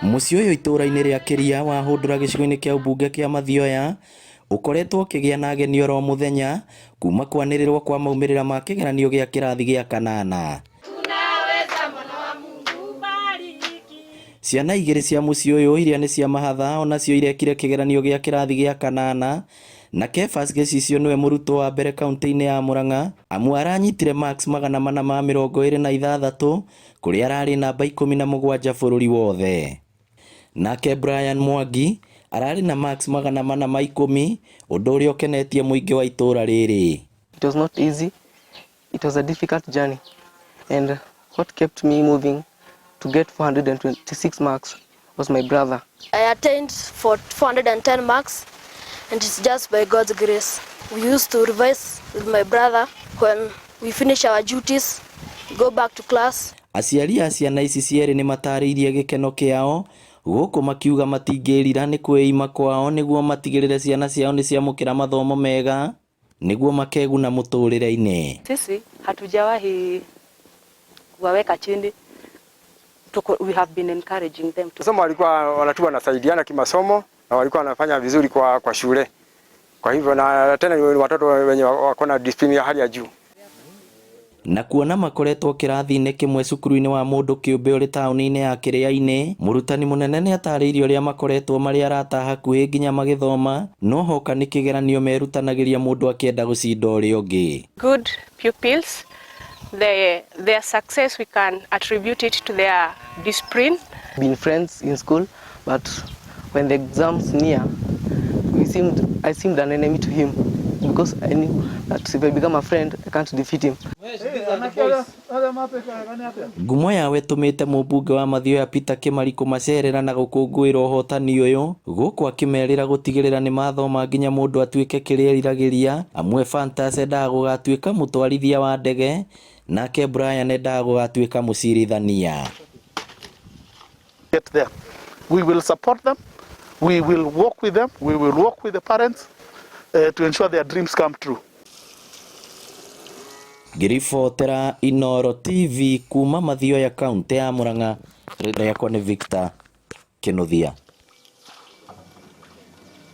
Muciĩ ũyũ itũũra-inĩ rĩa Kĩria wa Hũndũra gĩcigo-inĩ kĩa ũmbunge kĩa Mathioya ũkoretwo ũkĩgĩa na ageni oro mũthenya kuma kwanĩrĩrwo kwa maumĩrĩra ma kĩgeranio gĩa kĩrathi gĩa kanana. Ciana igĩrĩ cia muciĩ ũyũ iria nĩ cia mahatha onacio irekire kĩgeranio gĩa kĩrathi gĩa kanana, na Kefas Gĩcicio nĩwe mũrutwo wa mbere kaunti-inĩ ya Murang'a amu aranyitire marks 426 kũrĩa ararĩ namba 17 bũrũri wothe. Nake Brian Mwangi ararĩ na marks 410, ũndũ ũrĩa ũkenetie mũingĩ wa itũũra rĩrĩ. It was not easy. It was a difficult journey, and what kept me moving to get 426 marks was my brother. I attained for 410 marks, and it's just by God's grace. We used to revise with my brother. When we finish our duties, we go back to class. Aciari a ciana ici cierĩ nĩ matarĩirie gĩkeno kĩao gũkũ makiuga matingĩrira nĩ kwĩima kwao nĩguo matigĩrĩre ciana ciao nĩ ciamũkĩra mathomo mega nĩguo makeguna mũtũrĩre-inĩ. Sisi hatujawahi kuwaweka chini. We have been encouraging them to. Somo walikuwa wanatuwa nasaidiana kimasomo na walikuwa wanafanya vizuri kwa shule. Kwa hivyo na tena ni watoto wenye wako na discipline ya hali ya juu. Na kuona makoretwo kĩrathi-inĩ kĩmwe cukuru-inĩ wa mũndũ kĩũmbe ũrĩ taũni-inĩ ya Kĩrĩa-inĩ, mũrutani mũnene nĩ atarĩirie ũrĩa makoretwo marĩ arata hakuhĩ nginya magĩthoma, no hoka nĩ kĩgeranio merutanagĩria mũndũ akĩenda gũcinda ũrĩa ũngĩ. Good pupils, their success we can attribute it to their discipline. Been friends in school, but when the exams near, I seemed an enemy to him because I knew that if I become a friend, I can't defeat him. Ngumo yawe tumĩte mũmbunge wa Mathioya Peter Kĩmarikũ macerera na gũkũngũĩra ũhotani ũyũ gũkũ akĩmerĩra gũtigĩrĩra nĩ mathoma nginya mũndũ atuĩke kĩrĩa eriragĩria, amwe Fantas endaga gũgatuĩka mũtwarithia wa ndege, nake Brian endaga gũgatuĩka mũcirithania. Get there. We will support them. We will work with them. We will work with the parents to ensure their dreams come true. Ngĩribotera Inooro TV kuma Mathioya kaunti ya Murang'a, rĩakwa nĩ Victor Kĩnuthia.